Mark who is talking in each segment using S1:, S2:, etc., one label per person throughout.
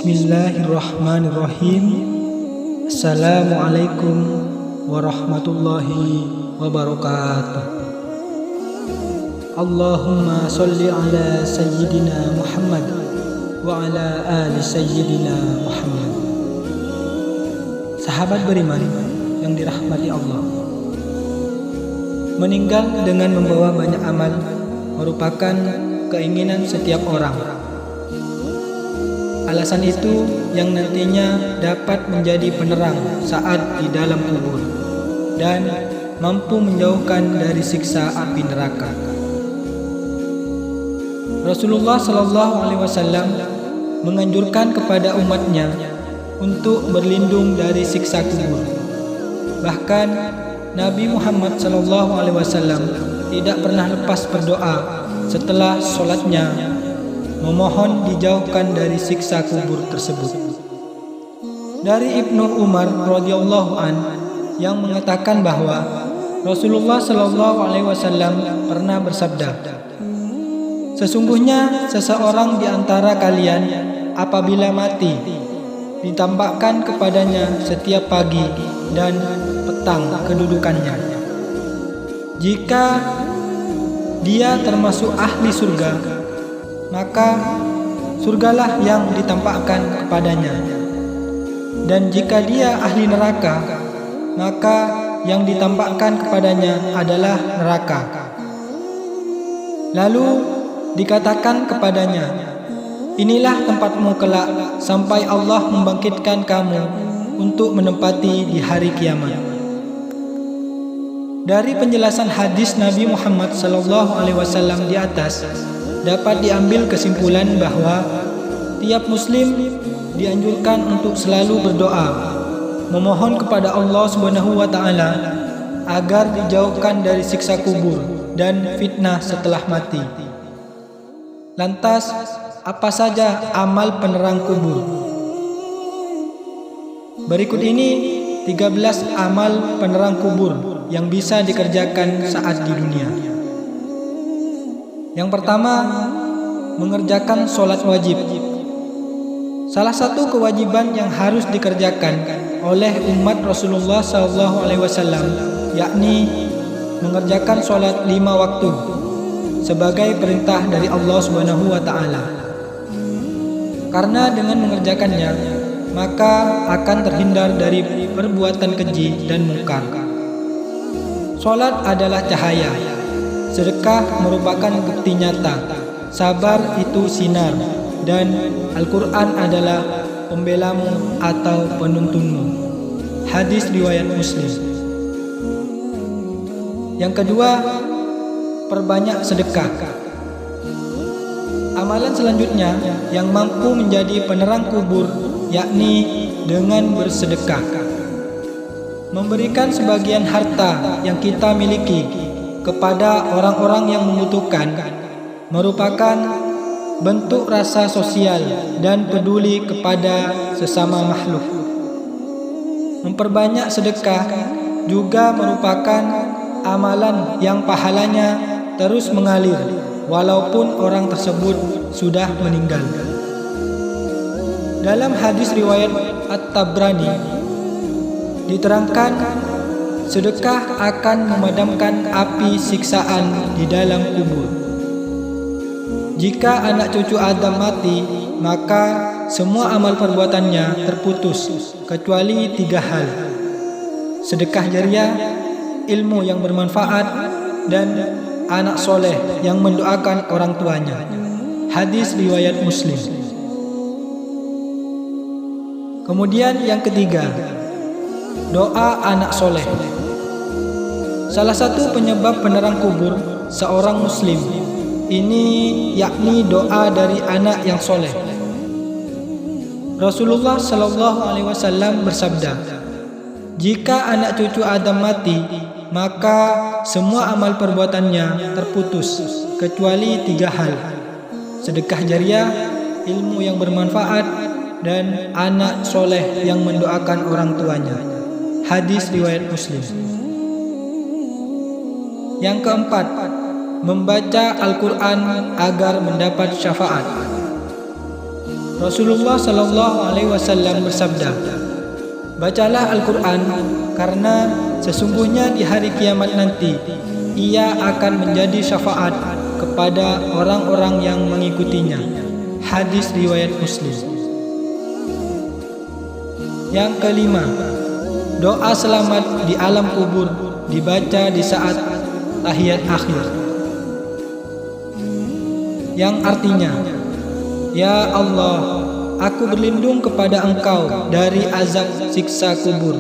S1: Bismillahirrahmanirrahim. Assalamualaikum warahmatullahi wabarakatuh. Allahumma sholli ala sayyidina Muhammad wa ala ali sayyidina Muhammad. Sahabat beriman yang dirahmati Allah, meninggal dengan membawa banyak amal merupakan keinginan setiap orang. Alasan itu yang nantinya dapat menjadi penerang saat di dalam kubur dan mampu menjauhkan dari siksa api neraka. Rasulullah SAW menganjurkan kepada umatnya untuk berlindung dari siksa kubur. Bahkan Nabi Muhammad SAW tidak pernah lepas berdoa setelah sholatnya, memohon dijauhkan dari siksa kubur tersebut. Dari Ibnu Umar radhiyallahu an yang mengatakan bahwa Rasulullah SAW pernah bersabda, sesungguhnya seseorang di antara kalian apabila mati ditampakkan kepadanya setiap pagi dan petang kedudukannya. Jika dia termasuk ahli surga, maka surgalah yang ditampakkan kepadanya. Dan jika dia ahli neraka, maka yang ditampakkan kepadanya adalah neraka. Lalu dikatakan kepadanya, inilah tempatmu kelak sampai Allah membangkitkan kamu untuk menempati di hari kiamat. Dari penjelasan hadis Nabi Muhammad SAW di atas, dapat diambil kesimpulan bahwa tiap muslim dianjurkan untuk selalu berdoa, memohon kepada Allah SWT agar dijauhkan dari siksa kubur dan fitnah setelah mati. Lantas, apa saja amal penerang kubur? Berikut ini 13 amal penerang kubur yang bisa dikerjakan saat di dunia. Yang pertama, mengerjakan sholat wajib. Salah satu kewajiban yang harus dikerjakan oleh umat Rasulullah SAW yakni mengerjakan sholat 5 waktu sebagai perintah dari Allah SWT. Karena dengan mengerjakannya, maka akan terhindar dari perbuatan keji dan mungkar. Sholat adalah cahaya, sedekah merupakan bukti nyata, sabar itu sinar, dan Al-Quran adalah pembelamu atau penuntunmu. Hadis riwayat Muslim. Yang kedua, perbanyak sedekah. Amalan selanjutnya yang mampu menjadi penerang kubur yakni dengan bersedekah. Memberikan sebagian harta yang kita miliki kepada orang-orang yang membutuhkan merupakan bentuk rasa sosial dan peduli kepada sesama makhluk. Memperbanyak sedekah juga merupakan amalan yang pahalanya terus mengalir walaupun orang tersebut sudah meninggal. Dalam hadis riwayat At-Tabrani diterangkan, sedekah akan memadamkan api siksaan di dalam kubur. Jika anak cucu Adam mati, maka semua amal perbuatannya terputus kecuali 3 hal: sedekah jariah, ilmu yang bermanfaat, dan anak soleh yang mendoakan orang tuanya. Hadis riwayat Muslim. Kemudian yang ketiga, doa anak soleh. Salah satu penyebab penerang kubur seorang muslim ini yakni doa dari anak yang soleh. Rasulullah SAW bersabda, jika anak cucu Adam mati, maka semua amal perbuatannya terputus kecuali 3 hal: sedekah jariah, ilmu yang bermanfaat, dan anak soleh yang mendoakan orang tuanya. Hadis riwayat Muslim. Yang keempat, membaca Al-Quran agar mendapat syafaat. Rasulullah Shallallahu Alaihi Wasallam bersabda, "Bacalah Al-Quran, karena sesungguhnya di hari kiamat nanti ia akan menjadi syafaat kepada orang-orang yang mengikutinya." Hadis riwayat Muslim. Yang kelima, doa selamat di alam kubur dibaca di saat tahiyat akhir, yang artinya, "Ya Allah, aku berlindung kepada Engkau dari azab siksa kubur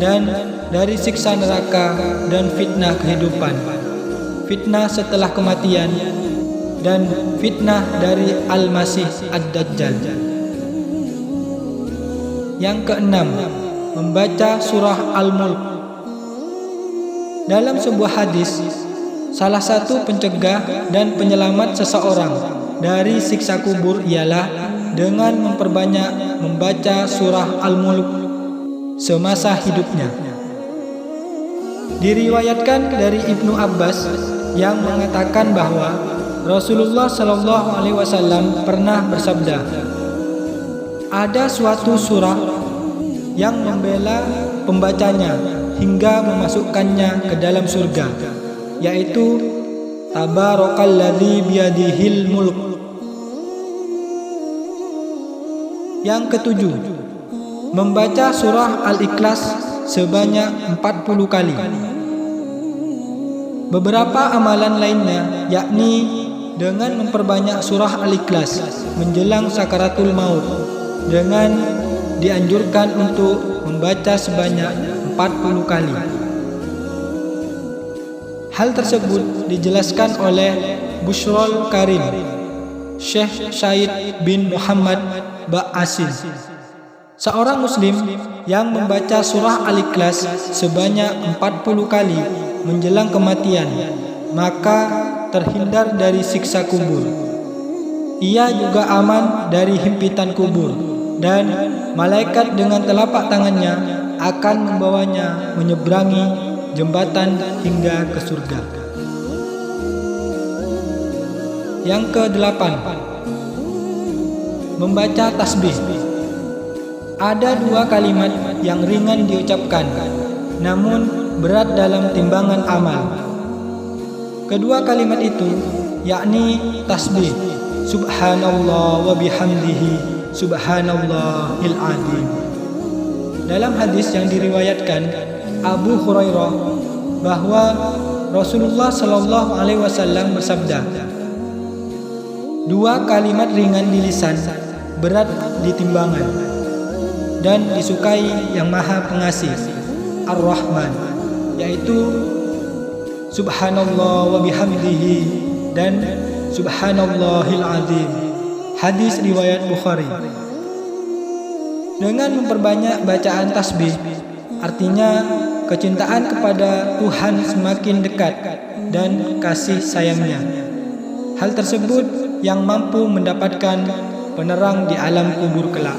S1: dan dari siksa neraka dan fitnah kehidupan, fitnah setelah kematian, dan fitnah dari Al-Masih Ad-Dajjal." Yang keenam, membaca surah Al-Mulk. Dalam sebuah hadis, salah satu pencegah dan penyelamat seseorang dari siksa kubur ialah dengan memperbanyak membaca surah Al-Mulk semasa hidupnya. Diriwayatkan dari Ibnu Abbas yang mengatakan bahwa Rasulullah Shallallahu Alaihi Wasallam pernah bersabda, "Ada suatu surah yang membela pembacanya hingga memasukkannya ke dalam surga, yaitu Tabarakalladzi biyadihil mulk." Yang ketujuh, membaca surah Al-Ikhlas sebanyak 40 kali. Beberapa amalan lainnya, yakni dengan memperbanyak surah Al-Ikhlas menjelang sakaratul maut, dengan dianjurkan untuk membaca sebanyak 40 kali. Hal tersebut dijelaskan oleh Bushrul Karim, Syekh Said bin Muhammad Ba'asin, seorang muslim yang membaca surah Al-Ikhlas sebanyak 40 kali menjelang kematian, maka terhindar dari siksa kubur. Ia juga aman dari himpitan kubur, dan malaikat dengan telapak tangannya akan membawanya menyeberangi jembatan hingga ke surga. Yang kedelapan, membaca tasbih. Ada dua kalimat yang ringan diucapkan, namun berat dalam timbangan amal. Kedua kalimat itu yakni tasbih, subhanallah wa bihamdihi subhanallahil azim. Dalam hadis yang diriwayatkan Abu Hurairah bahwa Rasulullah Shallallahu Alaihi Wasallam bersabda, "Dua kalimat ringan di lisan, berat di timbangan, dan disukai yang Maha Pengasih, Ar-Rahman, yaitu subhanallah wa bihamdihi dan subhanallahil azim." Hadis riwayat Bukhari. Dengan memperbanyak bacaan tasbih, artinya kecintaan kepada Tuhan semakin dekat dan kasih sayangnya. Hal tersebut yang mampu mendapatkan penerang di alam kubur kelak.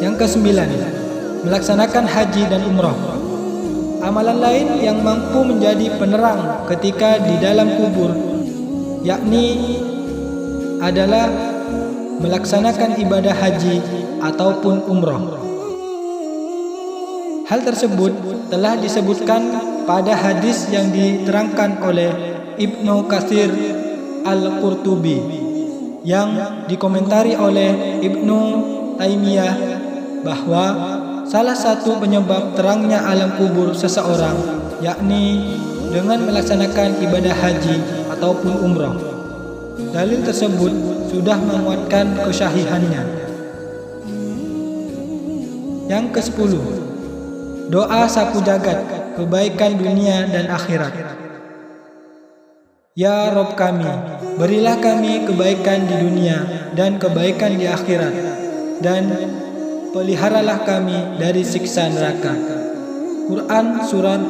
S1: Yang kesembilan, melaksanakan haji dan umrah. Amalan lain yang mampu menjadi penerang ketika di dalam kubur, yakni adalah melaksanakan ibadah haji ataupun umrah. Hal tersebut telah disebutkan pada hadis yang diterangkan oleh Ibnu Katsir Al-Qurtubi, yang dikomentari oleh Ibnu Taimiyah, bahwa salah satu penyebab terangnya alam kubur seseorang yakni dengan melaksanakan ibadah haji ataupun umrah. Dalil tersebut sudah menguatkan kesahihannya. Yang ke-10, doa sapu jagat, kebaikan dunia dan akhirat. Ya Rabb kami, berilah kami kebaikan di dunia dan kebaikan di akhirat, dan peliharalah kami dari siksa neraka. Quran Surat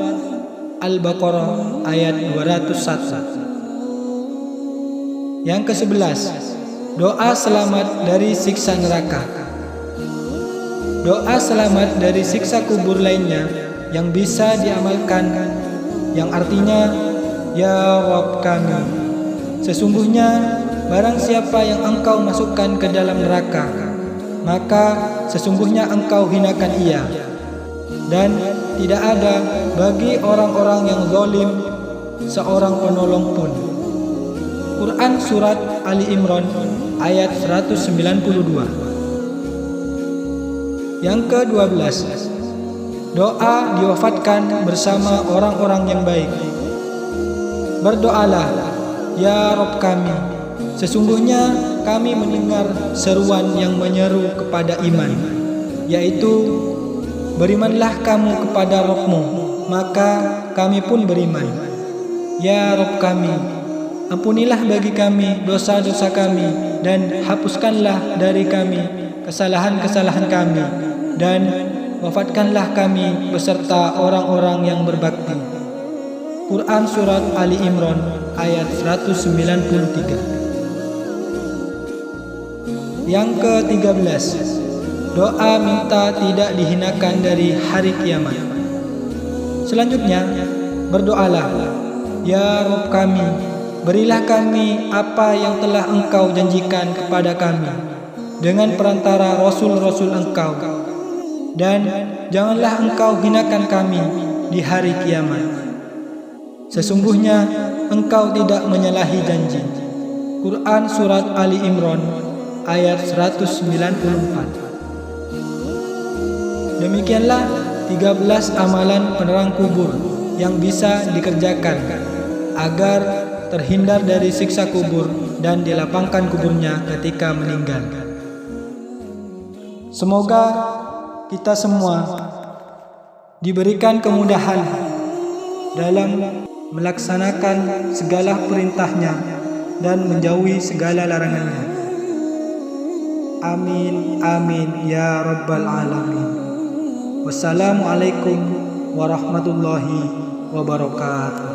S1: Al-Baqarah ayat 201. Yang ke-11, doa selamat dari siksa neraka. Doa selamat dari siksa kubur lainnya yang bisa diamalkan, yang artinya, ya Rabb kami, sesungguhnya barang siapa yang engkau masukkan ke dalam neraka, maka sesungguhnya engkau hinakan ia. Dan tidak ada bagi orang-orang yang zalim seorang penolong pun. Quran Surat Ali Imran ayat 192. Yang ke-12, doa diwafatkan bersama orang-orang yang baik. Berdoalah, ya Rabb kami, sesungguhnya kami mendengar seruan yang menyeru kepada iman, yaitu berimanlah kamu kepada Rabb-Mu, maka kami pun beriman. Ya Rabb kami, ampunilah bagi kami dosa-dosa kami dan hapuskanlah dari kami kesalahan-kesalahan kami, dan wafatkanlah kami beserta orang-orang yang berbakti. Quran Surat Ali Imran ayat 193. Yang ke-13, doa minta tidak dihinakan dari hari kiamat. Selanjutnya, berdoalah, ya Rabb kami, berilah kami apa yang telah engkau janjikan kepada kami dengan perantara Rasul-Rasul engkau, dan janganlah engkau hinakan kami di hari kiamat. Sesungguhnya engkau tidak menyalahi janji. Quran Surat Ali Imran ayat 194. Demikianlah 13 amalan penerang kubur yang bisa dikerjakan agar terhindar dari siksa kubur dan dilapangkan kuburnya ketika meninggal. Semoga kita semua diberikan kemudahan dalam melaksanakan segala perintahnya dan menjauhi segala larangannya. Amin, amin, ya Rabbal Alamin. Wassalamualaikum warahmatullahi wabarakatuh.